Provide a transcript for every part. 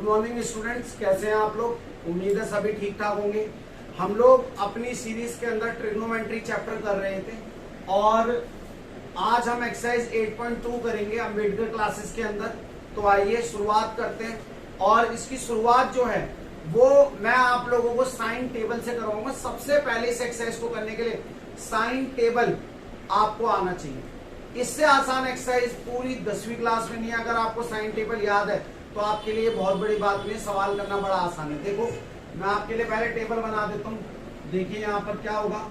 Morning students, कैसे हैं आप लोग? उम्मीद है सभी ठीक ठाक होंगे। हम लोग अपनी सीरीज के अंदर ट्रिग्नोमेट्री चैप्टर कर रहे थे और आज हम एक्सरसाइज 8.2 करेंगे अम्बेडकर क्लासेस के अंदर। तो आइए शुरुआत करते हैं। और इसकी शुरुआत जो है वो मैं आप लोगों को साइन टेबल से करवाऊंगा। सबसे पहले इस एक्सरसाइज को करने के लिए साइन टेबल आपको आना चाहिए। इससे आसान एक्सरसाइज पूरी 10वीं क्लास में नहीं है। अगर आपको साइन टेबल याद है तो आपके लिए बहुत बड़ी बात नहीं, सवाल करना बड़ा आसान है। देखो मैं आपके लिए पहले टेबल बना देता हूं। देखिए यहाँ पर क्या होगा,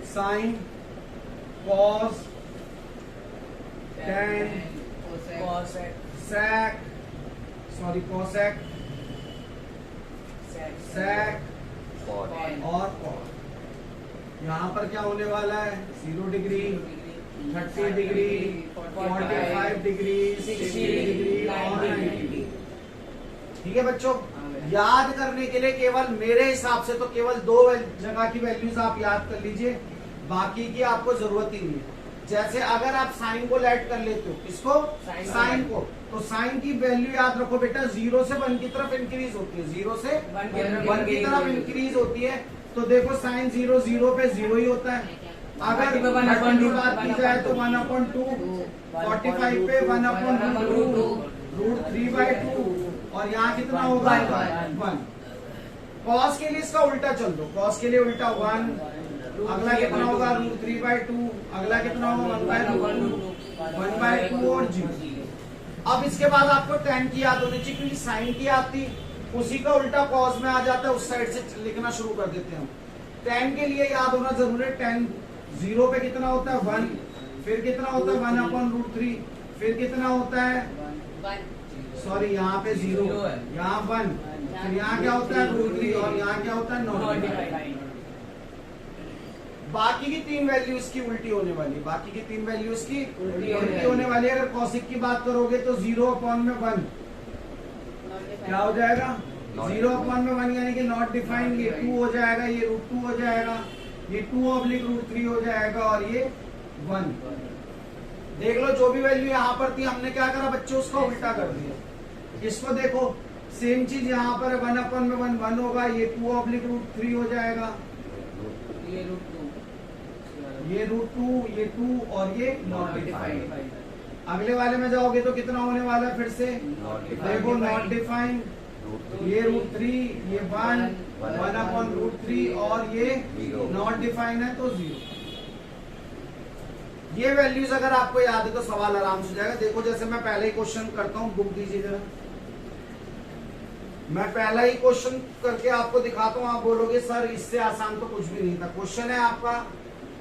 sine cos tan sec cosec sec और कॉस। यहाँ पर क्या होने वाला है, 0 डिग्री, 30 डिग्री, 45 डिग्री, 60 डिग्री और 90 डिग्री। ठीक है बच्चों, याद करने के लिए केवल मेरे हिसाब से तो केवल 2 जगह की वैल्यूज आप याद कर लीजिए, बाकी की आपको जरूरत ही नहीं है। जैसे अगर आप साइन को ऐड कर लेते हो, किसको? साइन को। तो साइन की वैल्यू याद रखो बेटा, 0 से 1 की तरफ इंक्रीज होती है, 0 से 1 की तरफ इंक्रीज होती है। तो देखो साइन 0 0 पे 0 ही होता है। अगर 1/2 की बात की जाए तो 1/2, 45 पे 1/2, √3/2 और यहाँ कितना होगा 1। कॉस के लिए इसका उल्टा चल दो, कॉस के लिए उल्टा 1, अगला कितना होगा √3/2, अगला कितना होगा 1/2 और 0। अब इसके बाद आपको tan की याद होनी चाहिए, क्योंकि साइन की याद थी, उसी का उल्टा कॉस में आ जाता है। उस साइड से लिखना शुरू कर देते हैं हम। tan के लिए याद होना जरूरी है। tan 0 पे कितना होता है 1, फिर कितना होता है 1/√3, फिर कितना होता है सॉरी यहाँ पे 0, यहाँ 1, फिर यहाँ क्या होता है √3 और यहाँ क्या होता है 9। बाकी की 3 वैल्यूज की उल्टी होने वाली, बाकी की 3 वैल्यूज की उल्टी होने वाली। अगर कॉसिक की बात करोगे तो 0/1 क्या हो जाएगा, 0/1 यानी कि नॉट डिफाइंड, ये 2 हो जाएगा, ये √2 हो जाएगा, ये 2/√3 हो जाएगा और ये 1। देख लो जो भी वैल्यू यहाँ पर थी हमने क्या करा बच्चों, उसका उल्टा कर दिया। इसको देखो सेम चीज यहाँ पर 1/1 1 होगा, ये 2/√3 हो जाएगा, ये √2, ये 2 और ये नॉट डिफाइंड। अगले वाले में जाओगे तो कितना होने वाला है, फिर से देखो नॉट डिफाइंड, ये √3, ये 1/√3 और ये नॉट डिफाइंड है तो 0। ये वैल्यूज अगर आपको याद है तो सवाल आराम से हो जाएगा। देखो जैसे मैं पहले ही क्वेश्चन करता हूँ, बुक दीजिए जरा। मैं पहला ही क्वेश्चन करके आपको दिखाता हूँ, आप बोलोगे सर इससे आसान तो कुछ भी नहीं था। क्वेश्चन है आपका,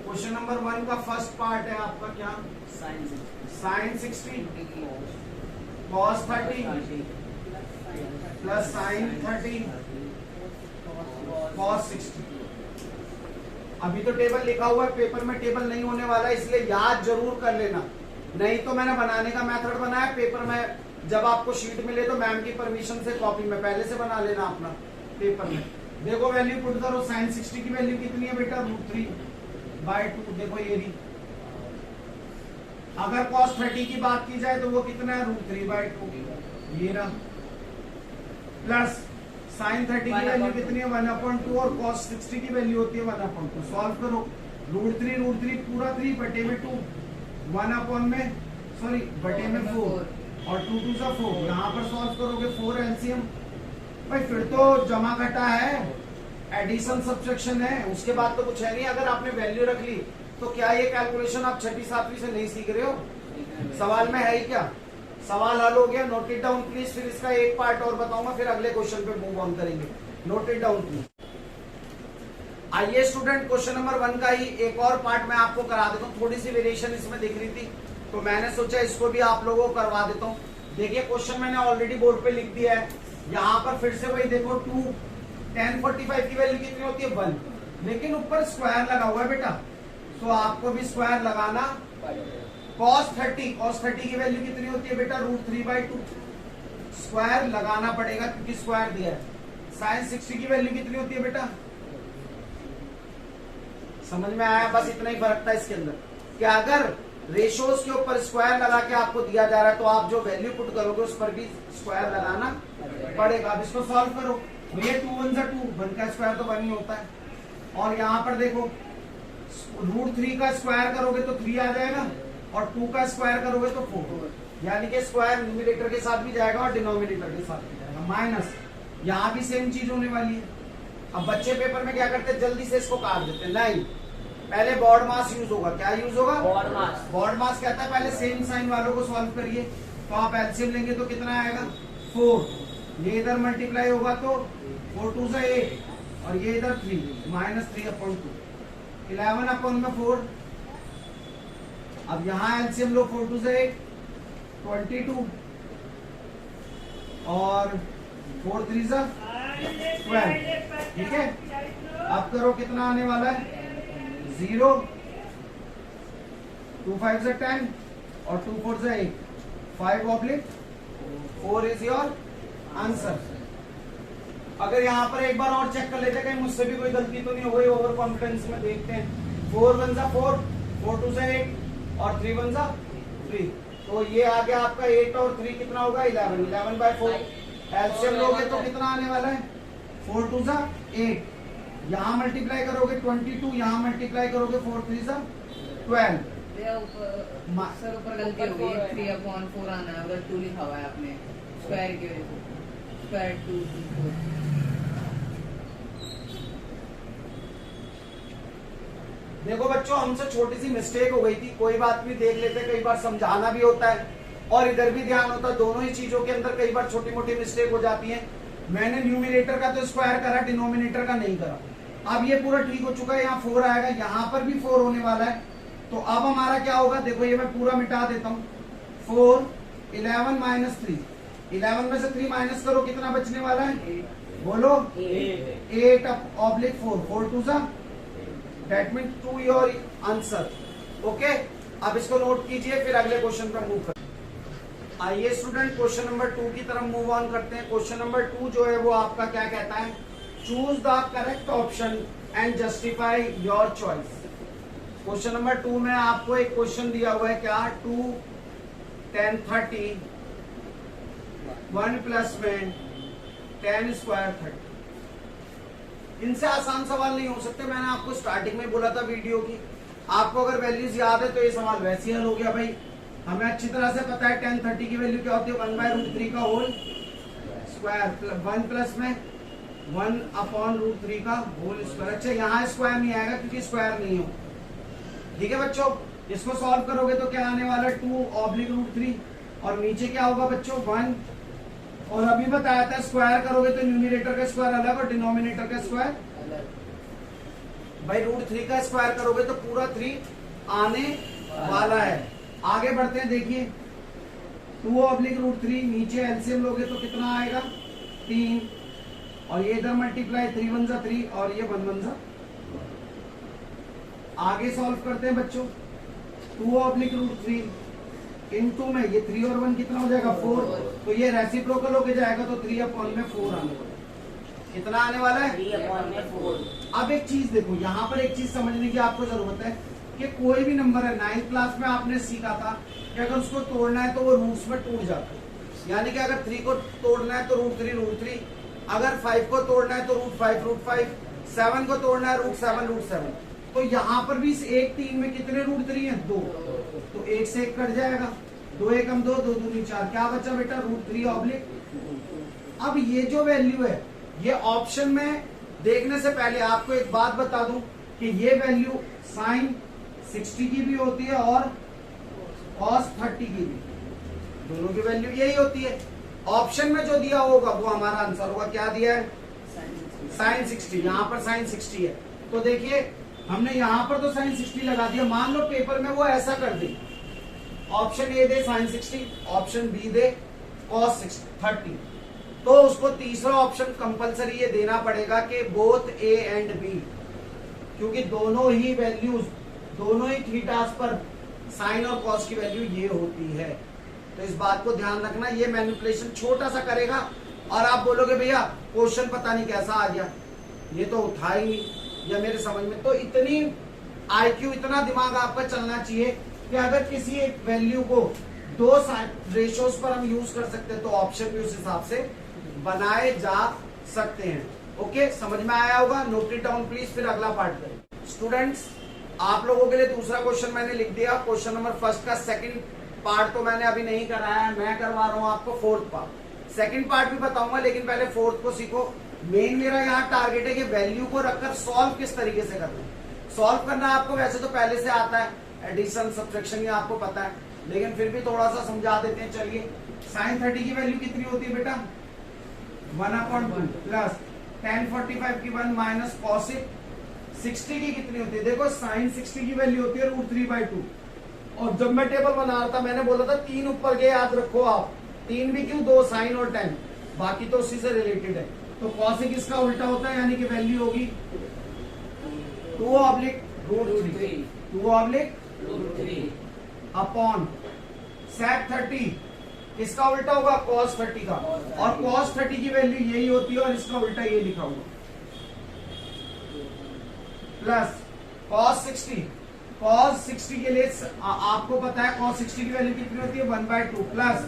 क्वेश्चन नंबर 1 का फर्स्ट पार्ट है आपका क्या, sine 60 cos 30 plus sine 30 cos 60। अभी तो टेबल लिखा हुआ है, पेपर में टेबल नहीं होने वाला, इसलिए याद जरूर कर लेना। नहीं तो मैंने बनाने का मेथड बनाया पेपर में, जब आपको शीट मिले तो मैम की परमिशन से कॉपी में पहले से बना लेना अपना पेपर में। देखो वैल्यू पुट करो, साइन 60 की वैल्यू कितनी है बेटा, √3/2। देखो ये भी, अगर कॉस 30 की बात की जाए तो वो कितना है √3/2, ये रहा, प्लस साइन 30 की वैल्यू कितनी है 1/2 और कॉस 60 की वैल्यू होती है 1/2। सॉल्व करो, √3 पूरा 3 बटे में 2, 1 में सॉरी बटे में 4 और 2 2 सा 4। यहाँ पर सॉल्व करोगे 4 एलसीएम। भाई फिर तो जमा घटा है, एडिशन सब्ट्रैक्शन है, उसके बाद तो कुछ है नहीं। अगर आपने वैल्यू रख ली तो क्या ये कैलकुलेशन आप 6वीं 7वीं से नहीं सीख रहे हो? सवाल में है ही क्या, सवाल हल हो गया। नोट इट डाउन प्लीज, फिर इसका एक पार्ट और बताऊंगा, फिर अगले क्वेश्चन पे मूव ऑन करेंगे। Note it down please. आइए स्टूडेंट, क्वेश्चन नंबर 1 का ही एक और पार्ट मैं आपको करा देता हूँ। थोड़ी सी वेरिएशन इसमें दिख रही थी तो मैंने सोचा इसको भी आप लोगों को करवा देता हूँ। देखिए क्वेश्चन मैंने ऑलरेडी बोर्ड पे लिख दिया है। यहाँ पर फिर से वही देखो 2 tan 45 की वैल्यू कितनी होती है 1, लेकिन ऊपर स्क्वायर लगा हुआ है बेटा, तो आपको भी स्क्वायर लगाना। cos 30 की वैल्यू कितनी होती है बेटा √3/2, स्क्वायर लगाना पड़ेगा क्योंकि स्क्वायर दिया है। साइन 60 की वैल्यू कितनी होती है बेटा, समझ में आया? बस इतना ही फर्क था इसके अंदर कि अगर रेशोज के ऊपर स्क्वायर लगा के आपको दिया जा रहा है, तो आप जो वैल्यू पुट करोगे उस पर भी स्क्वायर लगाना पड़ेगा। अब इसको सॉल्व करो, भैया 2 1 2, 1 का स्क्वायर तो 1 ही होता है। और यहाँ पर देखो √3 का स्क्वायर करोगे तो 3 आ जाएगा, और 2 का स्क्वायर करोगे तो 4, यानी कि स्क्वायर न्यूमरेटर के साथ भी जाएगा और डिनोमिनेटर के साथ भी जाएगा। माइनस यहाँ भी सेम चीज होने वाली है। अब बच्चे पेपर में क्या करते हैं, जल्दी से इसको काट देते हैं। नहीं, पहले बॉड मास यूज होगा। क्या यूज होगा? बॉड मास कहता है पहले सेम साइन वालों को सॉल्व करिए। तो आप एलसीएम लेंगे तो कितना आएगा 4, ये इधर मल्टीप्लाई होगा तो 4 2 से 8, और ये इधर 3 -3/2, 11/4। अब यहाँ एलसीएम लो, 4 2 से 8 22, और 4 3 से 12। ठीक है, अब करो कितना आने वाला है 0, 2 5 से 10, और 2 4 से 8, 5/4 इज योर आंसर। अगर यहाँ पर एक बार और चेक कर लेते, कहीं मुझसे भी कोई गलती तो नहीं हो गई, ओवर कॉन्फिडेंस में देखते हैं। 4 1 से 4, 4 2 से 8, और 3 1 से 3, तो ये आ गया आपका 8 और 3 कितना होगा 11, 11/4। एलसीएम लोगे तो कितना आने वाला है 4 2 से 8, यहाँ मल्टीप्लाई करोगे 22, यहाँ मल्टीप्लाई करोगे 4 3 से 12। सर ऊपर गलती हो गई, 3/4 आना है, उधर 2 लिखा हुआ है आपने स्क्वायर की वजह से, स्क्वायर 2 4। देखो बच्चों, हमसे छोटी सी मिस्टेक हो गई थी, कोई बात नहीं, देख लेते, कई बार समझाना भी होता है और इधर भी ध्यान होता है। दोनों ही चीजों के अंदर कई बार छोटी मोटी मिस्टेक हो जाती है। मैंने न्यूमिनेटर का तो स्क्वायर करा, डिनोमिनेटर का नहीं करा। अब ये पूरा ठीक हो चुका है, यहाँ 4 आएगा, यहाँ पर भी 4 होने वाला है। तो अब हमारा क्या होगा, देखो ये मैं पूरा मिटा देता हूँ। 4 11 -3, 11 में से 3 माइनस करो, कितना बचने वाला है बोलो 8/4, 4 2 से, that mean 2 your answer. Okay, अब इसको नोट कीजिए, फिर अगले क्वेश्चन पर मूव करते हैं। आइए स्टूडेंट, क्वेश्चन नंबर 2 की तरफ मूव ऑन करते हैं। क्वेश्चन नंबर 2 जो है वो आपका क्या कहता है, choose the correct option and justify your choice. Question number 2 में आपको एक क्वेश्चन दिया हुआ है, क्या 2 10 30, 1 प्लस में 10 स्क्वायर 30। इनसे आसान सवाल नहीं हो सकते। मैंने आपको स्टार्टिंग में बोला था वीडियो की, आपको अगर वैल्यूज याद है तो ये सवाल वैसे हल हो गया। भाई हमें अच्छी तरह से पता है 10 30 की वैल्यू क्या होती है, 1/√3 का होल स्क्वायर, 1 प्लस में 1/√3 का होल स्क्वायर। अच्छा, यहाँ स्क्वायर नहीं आएगा क्योंकि स्क्वायर नहीं हो। ठीक है बच्चों, इसको सॉल्व करोगे तो क्या आने वाला है 2/√3, और नीचे क्या होगा बच्चों 1। और अभी बताया था स्क्वायर करोगे तो न्यूमिनेटर का स्क्वायर अलग और डिनोमिनेटर का स्क्वायर अलग। भाई √3 का स्क्वायर करोगे तो पूरा 3 आने वाला है। आगे बढ़ते हैं, देखिए 2/√3, नीचे एलसीएम लोगे तो कितना आएगा 3, और ये इधर मल्टीप्लाई 3 1 जा 3, और ये 1 1 जा। आगे सॉल्व करते हैं बच्चों, 2/√3 इनटू में ये 3 और 1 कितना हो जाएगा 4, तो ये रेसिप्रोकल होके जाएगा तो 3/4 आने वाला है। कितना आने वाला है 3/4। अब एक चीज देखो, यहाँ पर एक चीज समझने की आपको जरूरत है कि कोई भी नंबर है, 9th क्लास में आपने सीखा था कि अगर उसको तोड़ना है तो वो रूट्स में टूट जाता है। यानी कि अगर 3 को तोड़ना है तो √3, अगर 5 को तोड़ना है तो √5, 7 को तोड़ना है √7। तो यहाँ पर भी 1 3 में कितने √3 है 2, तो 1 से 1 कट जाएगा, 2 1 2, 2 2 4, क्या बचा बेटा √3/। अब ये जो वैल्यू है, ये ऑप्शन में देखने से पहले आपको एक बात बता दूं कि ये वैल्यू sin 60 की भी होती है और cos 30 की भी, दोनों की वैल्यू यही होती है। ऑप्शन में जो दिया होगा वो हमारा आंसर होगा। क्या दिया है sin 60, यहाँ पर sin 60 है, तो देखिए हमने यहाँ पर तो sin 60 लगा दिया। मान लो पेपर में वो ऐसा कर दे, ऑप्शन ए दे sin 60, ऑप्शन बी दे cos 30, तो उसको तीसरा ऑप्शन कंपलसरी ये देना पड़ेगा कि बोथ ए एंड बी, क्योंकि दोनों ही वैल्यूज, दोनों ही थीटास पर साइन और कॉस की वैल्यू ये होती है। तो इस बात को ध्यान रखना, ये मैनिपुलेशन छोटा सा करेगा और आप बोलोगे भैया क्वेश्चन पता नहीं कैसा आ गया, ये तो उठा ही नहीं, या मेरे समझ में तो इतनी IQ इतना दिमाग आपका चलना चाहिए कि अगर किसी एक वैल्यू को दो रेशियोज पर हम यूज कर सकते हैं तो ऑप्शन भी उस हिसाब से बनाए जा सकते हैं। ओके, समझ में आया होगा? नोट इट डाउन प्लीज, फिर अगला पार्ट करें। स्टूडेंट्स, आप लोगों के लिए दूसरा क्वेश्चन मैंने लिख दिया। क्वेश्चन नंबर फर्स्ट का सेकंड पार्ट तो मैंने अभी नहीं कराया है, मैं करवा रहा हूं आपको फोर्थ पार्ट। सेकंड पार्ट भी बताऊंगा, लेकिन पहले फोर्थ को सीखो। मेन मेरा यहाँ टारगेट है कि वैल्यू को रखकर सॉल्व किस तरीके से करना है। सॉल्व करना आपको वैसे तो पहले से आता है, एडिशन सब्ट्रैक्शन ये आपको पता है, लेकिन फिर भी थोड़ा सा समझा देते हैं। चलिए, sin 30 की वैल्यू कितनी होती है बेटा? 1/2 प्लस tan 45 की 1 माइनस cos 60 की कितनी होती है? देखो sin 60 की वैल्यू होती है √3/2। और जब मैं टेबल बना रहा था मैंने बोला था 3 ऊपर के याद रखो आप। 3 भी क्यों? 2 साइन और tan, बाकी तो उसी से रिलेटेड है। तो cos इसका उल्टा होता है, यानी कि वैल्यू होगी 2/√3 2/√3 अपॉन sec 30 इसका उल्टा होगा cos 30 का, और cos 30 की वैल्यू यही होती है और इसका उल्टा ये लिखा हुआ प्लस cos 60 के लिए आपको पता है cos 60 की वैल्यू कितनी होती है? 1/2 प्लस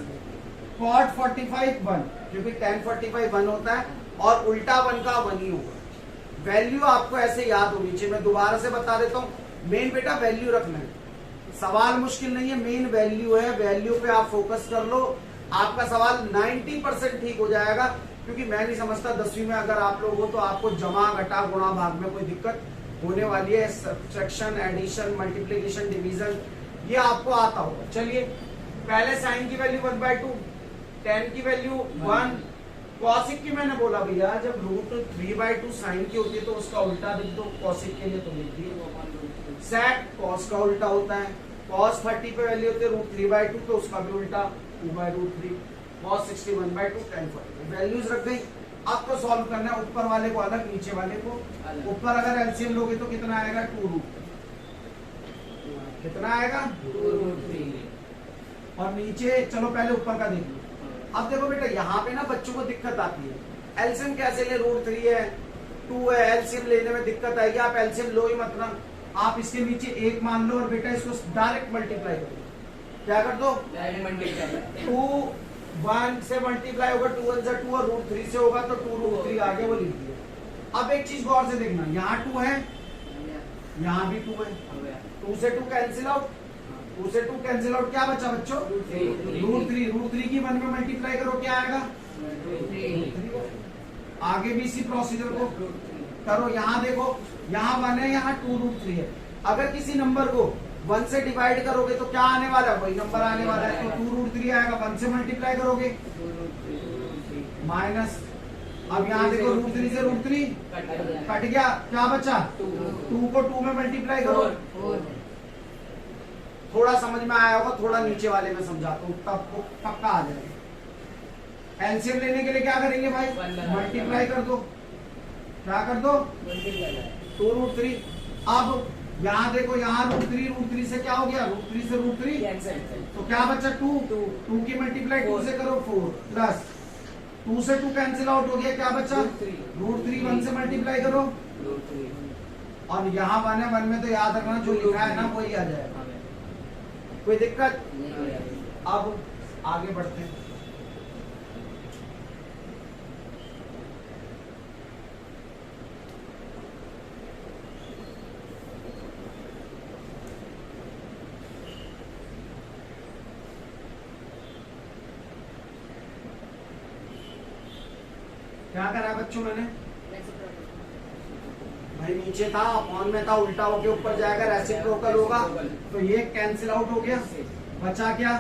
cot 45 1, क्योंकि tan 45 1 होता है और उल्टा 1 का 1 ही होगा। वैल्यू आपको ऐसे याद होनी चाहिए। मैं दोबारा से बता देता हूँ, मेन बेटा वैल्यू रखना है, सवाल मुश्किल नहीं है, मेन वैल्यू है। वैल्यू पे आप फोकस कर लो, आपका सवाल 90% ठीक हो जाएगा। क्योंकि मैं नहीं समझता 10वीं में अगर आप लोग हो तो आपको जमा घटा गुणा भाग में कोई दिक्कत होने वाली है। सब्ट्रैक्शन, एडिशन, मल्टीप्लिकेशन, डिवीजन ये आपको आता होगा। चलिए, पहले साइन की वैल्यू 1/2, tan की वैल्यू 1, कॉसिक की मैंने बोला भैया जब √3/2 साइन की होती है तो उसका उल्टा लिख दो। कॉसिक के लिए तो लिख दिए। सेक कॉस का उल्टा होता है। cos 30 पे वैल्यू होती है √3/2 तो उसका भी उल्टा 2/√3। cos 60 1/2, tan 40 वैल्यूज रख गई। अब तो सॉल्व करना है, ऊपर वाले को अलग, नीचे वाले को ऊपर। अगर एलसीएम लोगे तो कितना आएगा? 2√, कितना आएगा? 2√3। और नीचे चलो पहले ऊपर का देख लो। अब देखो बेटा, यहाँ पे ना बच्चों को दिक्कत आती है। एलसीएम कैसे ले? √3 है, 2 है, एलसीएम लेने में दिक्कत आएगी। आप एलसीएम लो ही मत ना, आप इसके नीचे 1 मान लो और बेटा इसको डायरेक्ट मल्टीप्लाई कर दो। क्या कर दो? Direct multiply. 2 1 से मल्टीप्लाई होगा, 2 1 से 2 और √3 से होगा तो 2√3 आगे वो लिख दिया। अब एक चीज गौर से देखना, यहाँ 2 है, यहाँ भी 2 है, 2 से 2 कैंसिल आउट, 2 से 2 कैंसिल आउट, क्या बचा बच्चों? √3 की 1 में मल्टीप्लाई करो, क्या आएगा? आगे भी इसी प्रोसीजर को करो। यहाँ देखो, यहाँ 1 है, यहाँ 2√3 है। अगर किसी नंबर को 1 से डिवाइड करोगे तो क्या आने वाला है? वही नंबर आने वाला है, तो 2√3 आएगा। 1 से मल्टीप्लाई करोगे माइनस, अब यहाँ देखो √3 से √3 कट गया, क्या बचा? 2 को 2 में मल्टीप्लाई करो। थोड़ा समझ में आया होगा, थोड़ा नीचे वाले में समझाता हूँ, तब तो पक्का आ जाएगा। एलसीएम लेने के लिए क्या करेंगे भाई? मल्टीप्लाई कर दो। क्या कर दो? 2√3। अब यहाँ देखो, यहाँ √3 से क्या हो गया? √3 से √3 तो क्या बचा? 2 की मल्टीप्लाई 2 से करो 4 प्लस 2 से 2 कैंसिल आउट हो गया, क्या बचा? √3 1 से मल्टीप्लाई करो और यहाँ 1 है, 1 में तो याद रखना जो लिखा है ना वही आ जाएगा। कोई दिक्कत? अब आगे बढ़ते हैं। क्या करा बच्चों मैंने? भाई नीचे था, अपॉन में था, उल्टा होके ऊपर जाएगा, रेसिप्रोकल होगा तो ये कैंसिल आउट हो गया। बचा क्या?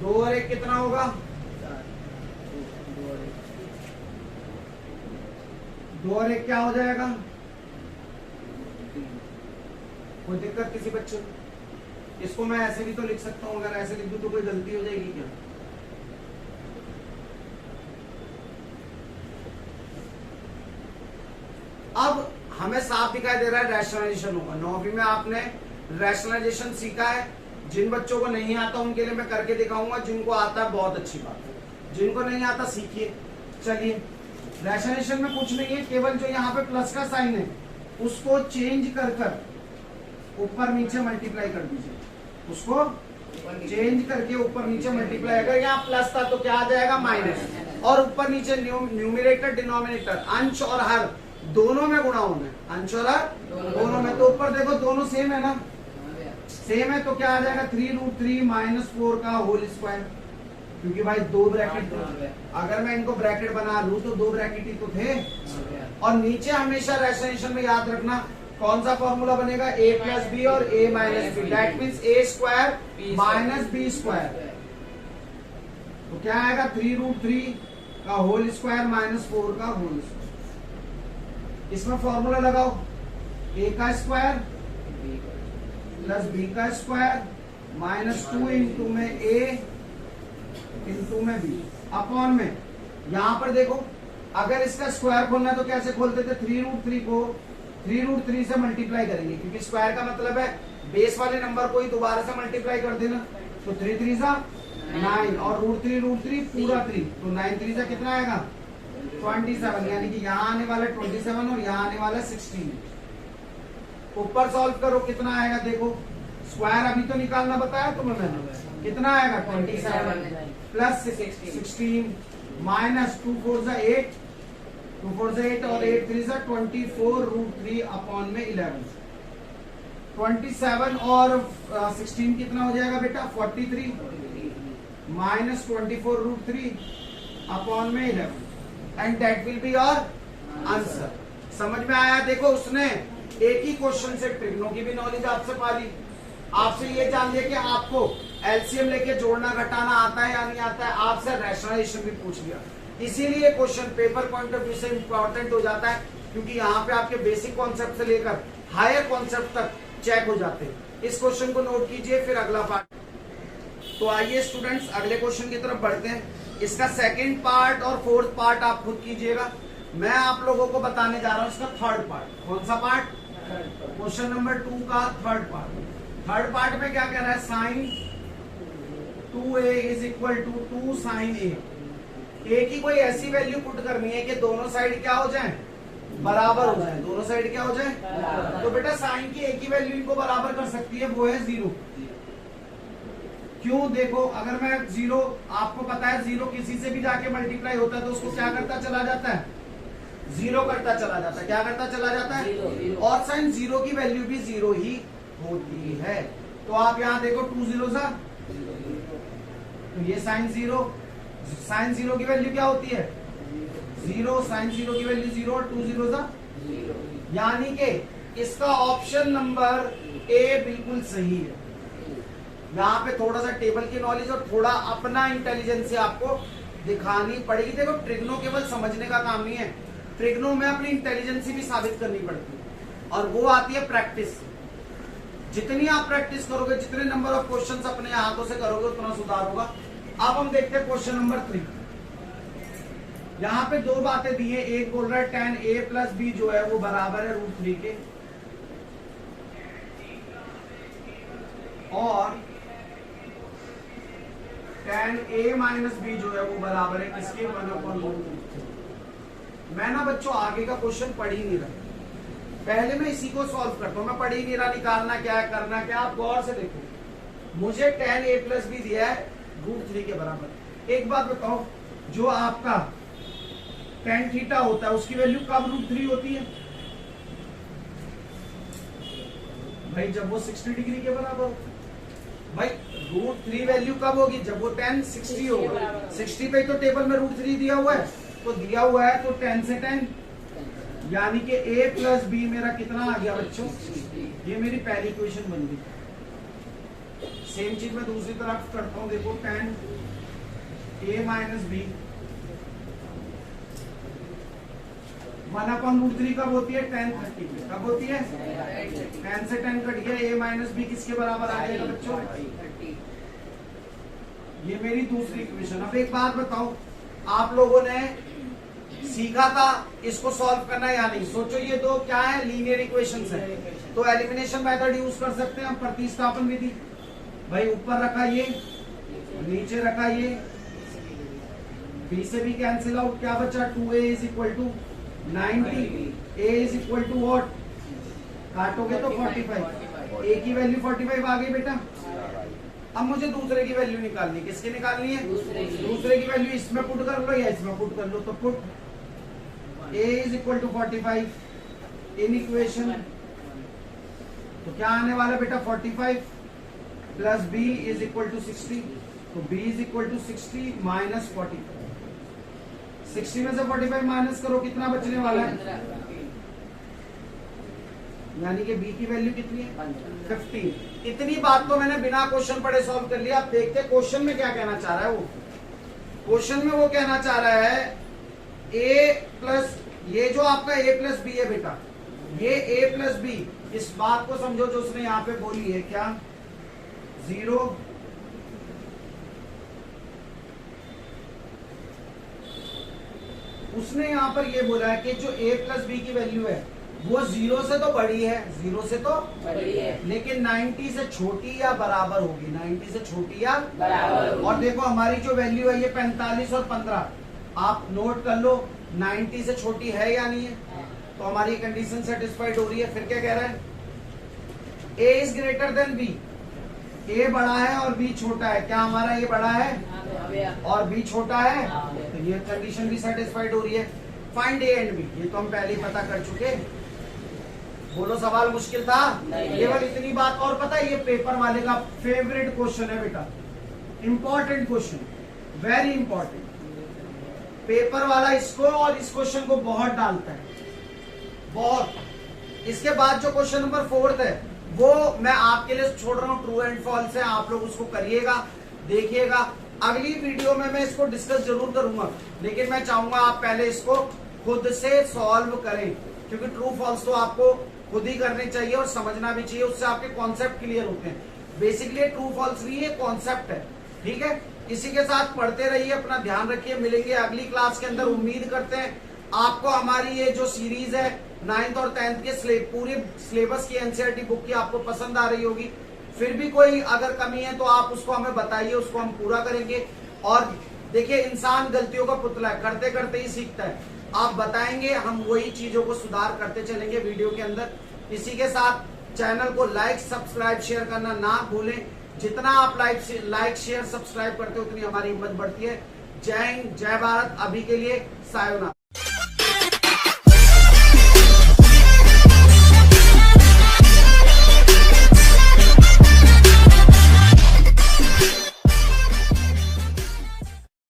दो और एक कितना होगा? 2 और 1 क्या हो जाएगा? कोई दिक्कत किसी बच्चे को? इसको मैं ऐसे भी तो लिख सकता हूँ, अगर ऐसे लिख दूं तो कोई गलती हो जाएगी क्या? अब हमें साफ दिखाई दे रहा है रैशनलाइजेशन होगा। 9वीं में आपने रैशनलाइजेशन सीखा है, जिन बच्चों को नहीं आता उनके लिए मैं करके दिखाऊंगा, जिनको आता है बहुत अच्छी बात है, जिनको नहीं आता सीखिए। चलिए, रैशनैलिजेशन में कुछ नहीं है, केवल जो यहाँ पे प्लस का साइन है उसको चेंज कर कर ऊपर नीचे मल्टीप्लाई कर दीजिए, उसको चेंज करके ऊपर नीचे मल्टीप्लाई। अगर यहाँ प्लस था तो क्या आ जाएगा माइनस, और ऊपर नीचे न्यूमरेटर डिनोमिनेटर अंश और हर दोनों में गुणा होना है, अंश और हर दोनों में। तो ऊपर देखो दोनों सेम है ना, सेम है, तो क्या आ जाएगा 3√3 माइनस 4 का होल स्क्वायर, क्योंकि भाई दो ब्रैकेट थे, अगर मैं इनको ब्रैकेट बना लूं तो दो ब्रैकेट ही तो थे। और नीचे हमेशा रैशनलाइजेशन में याद रखना कौन सा फॉर्मूला बनेगा, a प्लस बी और a minus b, that means a square minus b square. तो क्या आएगा 3√3 का होल स्क्वायर माइनस 4 का होल स्क्वायर। इसमें फॉर्मूला लगाओ, a का स्क्वायर प्लस b का स्क्वायर माइनस 2 इंटू में a इंटू में b अपॉन में। यहां पर देखो अगर इसका स्क्वायर खोलना है तो कैसे खोलते थे, 3√3 को 3√3 से मल्टीप्लाई करेंगे, क्योंकि स्क्वायर का मतलब है बेस वाले नंबर को ही दोबारा से मल्टीप्लाई कर देना। तो 3 3 सा 9 और √3 पूरा 3, तो 9 3 सा कितना आएगा 27, यानी कि यहाँ आने वाला 27 और यहाँ आने वाला 16। ऊपर सॉल्व करो कितना आएगा, देखो स्क्वायर अभी तो निकालना बताया तुम्हें मैंने, कितना आएगा 27 प्लस 16 माइनस 2 4 सा 8, 2 4 सा 8 और 8 3 सा 24√3 अपॉन में 11। 27 और 16 कितना हो जाएगा बेटा 43 माइनस 24√3 अपॉन में 11 and that will be your answer. समझ में आया? देखो उसने एक ही क्वेश्चन से ट्रिग्नो की भी नॉलेज आपसे पा ली, आपसे ये जान लिया कि आपको एलसीएम लेके जोड़ना घटाना आता है या नहीं आता है, आपसे रैशनलाइजेशन भी पूछ लिया। इसीलिए question paper point of view से इंपॉर्टेंट हो जाता है, क्योंकि यहाँ पे आपके बेसिक कॉन्सेप्ट से लेकर हायर कॉन्सेप्ट तक चेक हो जाते हैं। इस क्वेश्चन को नोट कीजिए, फिर अगला पार्ट। तो आइए स्टूडेंट्स अगले क्वेश्चन की तरफ बढ़ते हैं। इसका सेकेंड पार्ट और फोर्थ पार्ट आप खुद कीजिएगा, मैं आप लोगों को बताने जा रहा हूं इसका थर्ड पार्ट। कौन सा पार्ट? क्वेश्चन नंबर 2 का थर्ड पार्ट। थर्ड पार्ट में क्या कह रहा है, sine 2a is equal to 2 sine a। a की कोई ऐसी वैल्यू पुट करनी है कि दोनों साइड क्या हो जाए, बराबर हो जाए। दोनों साइड क्या हो जाए, तो बेटा साइन की एक ही वैल्यू इनको बराबर कर सकती है, वो है 0। क्यों? देखो अगर मैं 0, आपको पता है 0 किसी से भी जाके मल्टीप्लाई होता है तो उसको क्या करता चला जाता है, 0 करता चला जाता है। क्या करता चला जाता है? और साइन 0 की वैल्यू भी 0 ही होती है। तो आप यहाँ देखो 2 0 सा, तो ये साइन 0, साइन 0 की वैल्यू क्या होती है 0, साइन 0 की वैल्यू 0 और 2 0 सा, यानी कि इसका ऑप्शन नंबर ए बिल्कुल सही है। यहाँ पे थोड़ा सा टेबल की नॉलेज और थोड़ा अपना इंटेलिजेंस से आपको दिखानी पड़ेगी। देखो ट्रिग्नो केवल समझने का काम नहीं है, ट्रिग्नो में अपनी इंटेलिजेंस भी साबित करनी पड़ती है, और वो आती है प्रैक्टिस। जितनी आप प्रैक्टिस करोगे, जितने नंबर ऑफ क्वेश्चंस अपने हाथों से करोगे, उतना सुधार होगा। अब हम देखते हैं क्वेश्चन नंबर 3। यहाँ पे दो बातें दी है, एक बोल रहा है tan a प्लस बी जो है वो बराबर है √3 के, और tan a माइनस बी जो है वो बराबर है किसके, 1/√3। मैं ना बच्चों आगे का क्वेश्चन पढ़ ही नहीं रहा, पहले मैं इसी को सॉल्व करता हूं। मैं पढ़ ही नहीं रहा, निकालना क्या है करना क्या। आप गौर से देखो, मुझे tan a प्लस बी दिया है √3 के बराबर। एक बात बताओ, जो आपका tan थीटा होता है उसकी वैल्यू कब √3 होती है भाई? जब वो 60 डिग्री के बराबर हो। भाई √3 वैल्यू कब होगी? जब वो tan 60 होगा। 60 पे तो टेबल में √3 दिया हुआ है, तो दिया हुआ है तो tan से tan, यानी कि a प्लस बी मेरा कितना आ गया बच्चों, ये मेरी पहली इक्वेशन बन गई। सेम चीज मैं दूसरी तरफ करता हूं, देखो tan a माइनस बी 1/√3 कब होती है, tan 30 पे। कब होती है? tan से tan कट गया, a माइनस बी किसके बराबर आ जाएगा बच्चों, ये मेरी दूसरी इक्वेशन। अब एक बात बताओ, आप लोगों ने सीखा था इसको सॉल्व करना या नहीं? सोचो, ये दो क्या है, लीनियर इक्वेशंस है, तो एलिमिनेशन मेथड यूज कर सकते हैं हम, प्रतिस्थापन विधि। भाई ऊपर रखा ये, नीचे रखा ये, बी से भी कैंसिल आउट, क्या बचा 2a is equal to 90, a is equal to what, काटोगे तो 45, a की वैल्यू 45 आ गई बेटा। अब मुझे दूसरे की वैल्यू निकालनी, किसकी निकालनी है, दूसरे की वैल्यू इसमें पुट कर लो या इसमें पुट कर लो, तो put a is equal to 45 in equation, तो क्या आने वाला बेटा 45 plus b is equal to 60, तो b is equal to 60 minus 45, 60 में से 45 माइनस करो, कितना बचने वाला है, यानी कि b की वैल्यू कितनी है 15। इतनी बात तो मैंने बिना क्वेश्चन पढ़े सॉल्व कर लिया। अब देखते हैं क्वेश्चन में क्या कहना चाह रहा है वो। क्वेश्चन में वो कहना चाह रहा है a प्लस, ये जो आपका a प्लस बी है बेटा, ये a प्लस बी, इस बात को समझो जो उसने यहाँ पे बोली है, क्या 0 उसने यहाँ पर ये बोला है कि जो a प्लस बी की वैल्यू है वो 0 से तो बड़ी है, 0 से तो बड़ी है, लेकिन 90 से छोटी या बराबर होगी, 90 से छोटी या बराबर होगी। और देखो हमारी जो वैल्यू है ये 45 और 15, आप नोट कर लो 90 से छोटी है या नहीं है, तो हमारी कंडीशन सेटिस्फाइड हो रही है। फिर क्या कह रहा है, a is greater than b, a बड़ा है और b छोटा है, क्या हमारा a बड़ा है और b छोटा है, तो ये कंडीशन भी सेटिस्फाइड हो रही है। फाइंड a एंड b, ये तो हम पहले ही पता कर चुके। बोलो सवाल मुश्किल था, केवल इतनी बात। और पता है ये पेपर वाले का फेवरेट क्वेश्चन है बेटा, important question, very important. Paper वाला इसको और इस क्वेश्चन को बहुत डालता है, बहुत। इसके बाद जो क्वेश्चन नंबर 4 है वो मैं आपके लिए छोड़ रहा हूँ, ट्रू एंड फॉल्स है, आप लोग उसको करिएगा, देखिएगा। अगली वीडियो में मैं इसको डिस्कस जरूर करूंगा, लेकिन मैं चाहूंगा आप पहले इसको खुद से सॉल्व करें, क्योंकि ट्रू फॉल्स तो आपको खुद ही करने चाहिए और समझना भी चाहिए, उससे आपके कॉन्सेप्ट क्लियर होते हैं। बेसिकली ट्रू फॉल्स नहीं है, कॉन्सेप्ट है, ठीक है। इसी के साथ पढ़ते रहिए, अपना ध्यान रखिए, मिलेंगे अगली क्लास के अंदर। उम्मीद करते हैं आपको हमारी ये जो सीरीज है 9th और 10th के पूरे सिलेबस की एनसीईआरटी बुक की आपको पसंद आ रही होगी। फिर भी कोई अगर कमी है तो आप उसको हमें बताइए, उसको हम पूरा करेंगे। और देखिए, इंसान गलतियों का पुतला है, करते करते ही सीखता है। आप बताएंगे, हम वही चीजों को सुधार करते चलेंगे वीडियो के अंदर। इसी के साथ चैनल को लाइक, सब्सक्राइब, शेयर करना ना भूलें। जितना आप लाइक, शेयर, सब्सक्राइब करते हो उतनी हमारी हिम्मत बढ़ती है। जय हिंद, जय भारत। अभी के लिए सायोनारा।